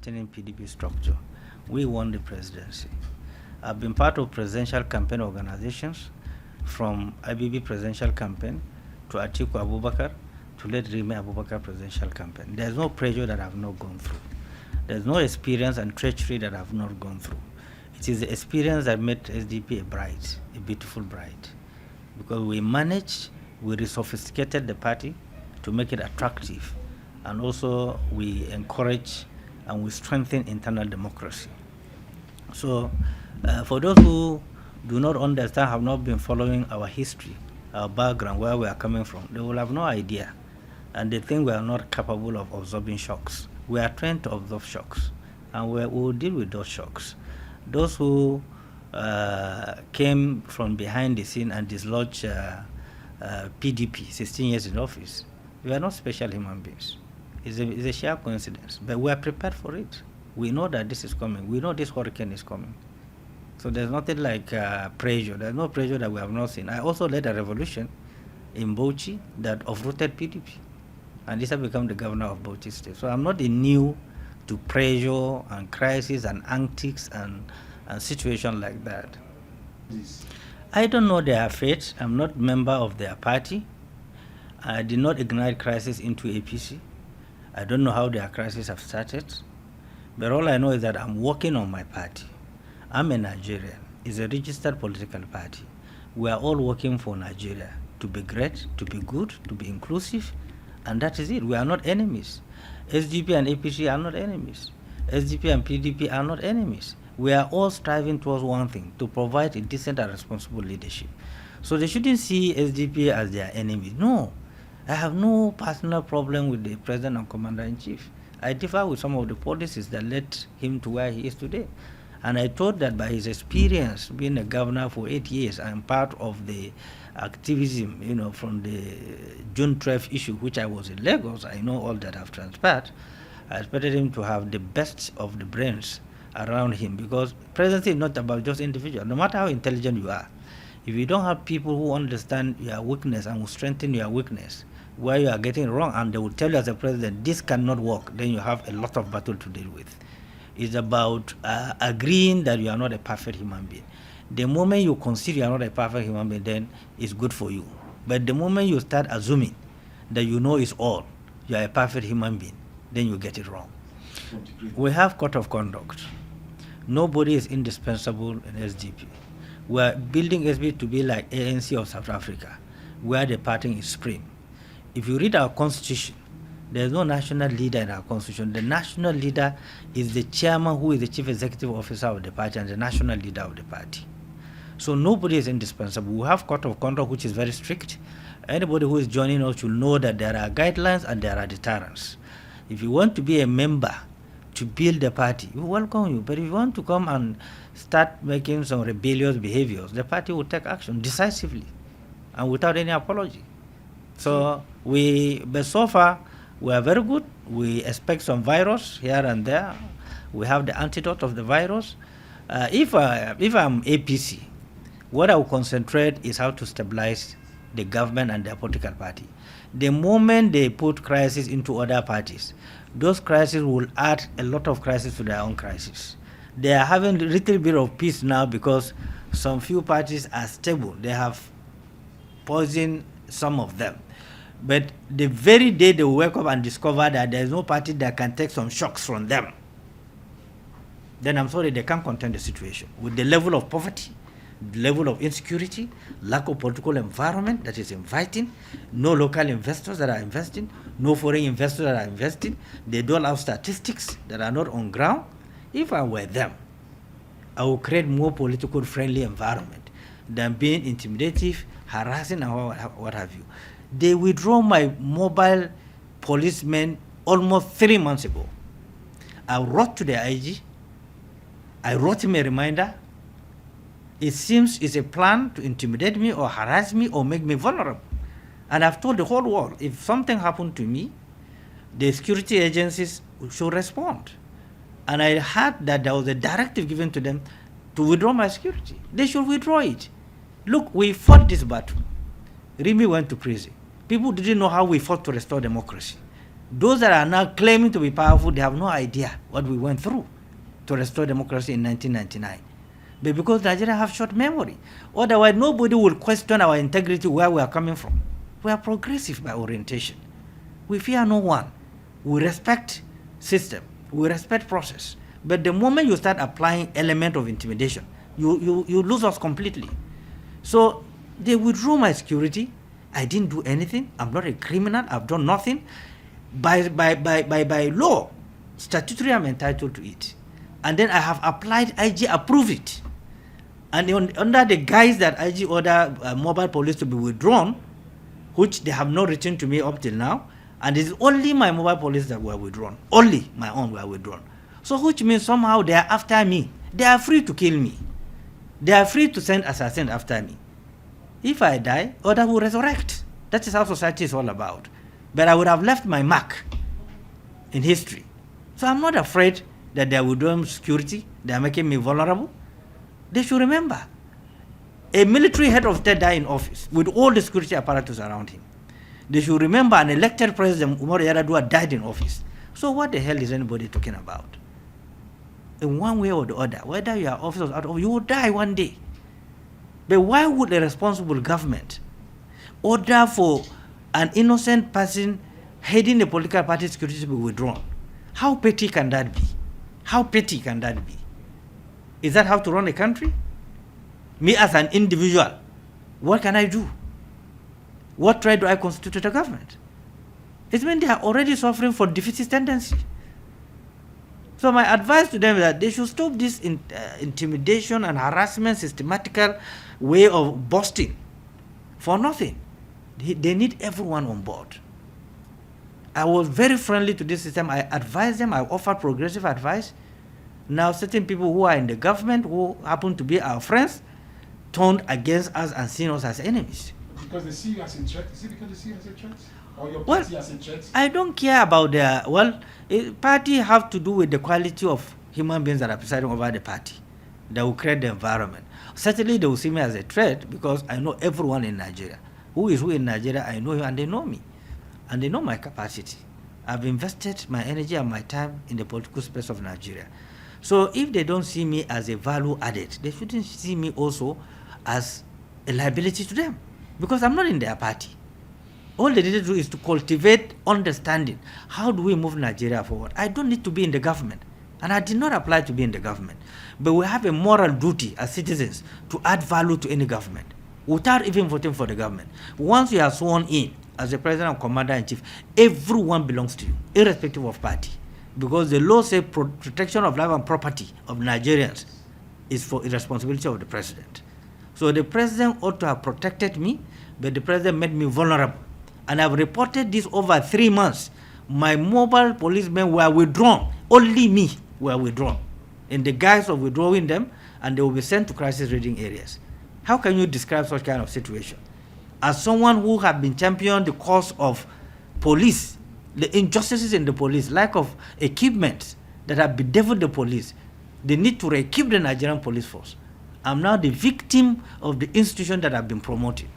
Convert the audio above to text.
strengthening PDP structure. We won the presidency. I've been part of presidential campaign organizations, from IBB presidential campaign to Atiku Abubakar to let Rimi Abubakar presidential campaign. There's no pressure that I've not gone through. There's no experience and treachery that I've not gone through. It is the experience that made SDP a bride, a beautiful bride, because we managed, we resophisticated the party to make it attractive, and also we encourage and we strengthen internal democracy. So for those who do not understand, have not been following our history, our background, where we are coming from, they will have no idea, and they think we are not capable of absorbing shocks. We are trained to absorb shocks, and we will deal with those shocks. Those who came from behind the scene and dislodged PDP 16 years in office, we are not special human beings. It's a sheer coincidence, but we are prepared for it. We know that this is coming. We know this hurricane is coming. So there's nothing like pressure. There's no pressure that we have not seen. I also led a revolution in Bauchi that uprooted PDP, and this has become the governor of Bauchi State. So I'm not new to pressure and crisis and antics and situations like that. I don't know their fate. I'm not a member of their party. I did not ignite crisis into APC. I don't know how their crises have started. But all I know is that I'm working on my party. I'm a Nigerian. It's a registered political party. We are all working for Nigeria to be great, to be good, to be inclusive, and that is it. We are not enemies. SDP and APC are not enemies. SDP and PDP are not enemies. We are all striving towards one thing, to provide a decent and responsible leadership. So they shouldn't see SDP as their enemy. No, I have no personal problem with the President and Commander-in-Chief. I differ with some of the policies that led him to where he is today. And I thought that by his experience being a governor for 8 years and part of the activism, from the June 12 issue, which I was in Lagos, I know all that have transpired. I expected him to have the best of the brains around him, because presidency is not about just individuals. No matter how intelligent you are, if you don't have people who understand your weakness and will strengthen your weakness, where you are getting wrong, and they will tell you as a president, this cannot work, then you have a lot of battle to deal with. It's about agreeing that you are not a perfect human being. The moment you consider you are not a perfect human being, then it's good for you. But the moment you start assuming that you know it's all, you are a perfect human being, then you get it wrong. We have code of conduct. Nobody is indispensable in SDP. We are building SDP to be like ANC of South Africa, where the party is supreme. If you read our constitution, there is no national leader in our constitution. The national leader is the chairman, who is the chief executive officer of the party and the national leader of the party. So nobody is indispensable. We have code of conduct which is very strict. Anybody who is joining us should know that there are guidelines and there are deterrents. If you want to be a member to build the party, we welcome you. But if you want to come and start making some rebellious behaviors, the party will take action decisively and without any apology. But so far, we are very good. We expect some virus here and there. We have the antidote of the virus. If I'm APC, what I will concentrate is how to stabilize the government and their political party. The moment they put crisis into other parties, those crises will add a lot of crisis to their own crisis. They are having a little bit of peace now because some few parties are stable. They have poisoned some of them. But the very day they wake up and discover that there is no party that can take some shocks from them, then I'm sorry, they can't contain the situation. With the level of poverty, the level of insecurity, lack of political environment that is inviting, no local investors that are investing, no foreign investors that are investing, they don't have statistics that are not on ground. If I were them, I would create more political friendly environment than being intimidative, harassing, and what have you. They withdrew my mobile policemen almost 3 months ago. I wrote to the IG. I wrote him a reminder. It seems it's a plan to intimidate me or harass me or make me vulnerable. And I've told the whole world, if something happened to me, the security agencies should respond. And I heard that there was a directive given to them to withdraw my security. They should withdraw it. Look, we fought this battle. Rimi went to prison. People didn't know how we fought to restore democracy. Those that are now claiming to be powerful, they have no idea what we went through to restore democracy in 1999. But because Nigeria have short memory, otherwise nobody will question our integrity where we are coming from. We are progressive by orientation. We fear no one. We respect system. We respect process. But the moment you start applying element of intimidation, you lose us completely. So they withdrew my security. I didn't do anything. I'm not a criminal. I've done nothing. By law, statutory, I'm entitled to it. And then I have applied, IG approved it. And under the guise that IG ordered mobile police to be withdrawn, which they have not returned to me up till now, and it's only my mobile police that were withdrawn. Only my own were withdrawn. So which means somehow they are after me. They are free to kill me. They are free to send assassins after me. If I die, others will resurrect. That is how society is all about. But I would have left my mark in history. So I'm not afraid that they are withdrawing security. They are making me vulnerable. They should remember, a military head of state died in office with all the security apparatus around him. They should remember an elected president, Umar Yar'Adua, died in office. So what the hell is anybody talking about? In one way or the other, whether you are office or out of, you will die one day. But why would a responsible government order for an innocent person heading the political party security to be withdrawn? How petty can that be? How petty can that be? Is that how to run a country? Me as an individual, what can I do? What right do I constitute a government? It's when they are already suffering from defeatist tendency. So my advice to them is that they should stop this intimidation and harassment, systematical way of busting for nothing. They need everyone on board. I was very friendly to this system. I advised them. I offered progressive advice. Now certain people who are in the government, who happen to be our friends, turned against us and seen us as enemies. Because they see you as a threat? Is it because they see you as a threat? Or your party as a threat? I don't care about party have to do with the quality of human beings that are presiding over the party that will create the environment. Certainly they will see me as a threat because I know everyone in Nigeria. Who is who in Nigeria, I know him and they know me. And they know my capacity. I've invested my energy and my time in the political space of Nigeria. So if they don't see me as a value added, they shouldn't see me also as a liability to them. Because I'm not in their party. All they need to do is to cultivate understanding. How do we move Nigeria forward? I don't need to be in the government. And I did not apply to be in the government. But we have a moral duty as citizens to add value to any government without even voting for the government. Once you are sworn in as the president and commander-in-chief, everyone belongs to you, irrespective of party. Because the law says protection of life and property of Nigerians is for the responsibility of the president. So the president ought to have protected me, but the president made me vulnerable. And I've reported this over 3 months. My mobile policemen were withdrawn. Only me were withdrawn in the guise of withdrawing them, and they will be sent to crisis reading areas. How can you describe such kind of situation? As someone who has been championing the cause of police, the injustices in the police, lack of equipment that have bedeviled the police, the need to re-equip the Nigerian police force. I'm now the victim of the institution that I've been promoting.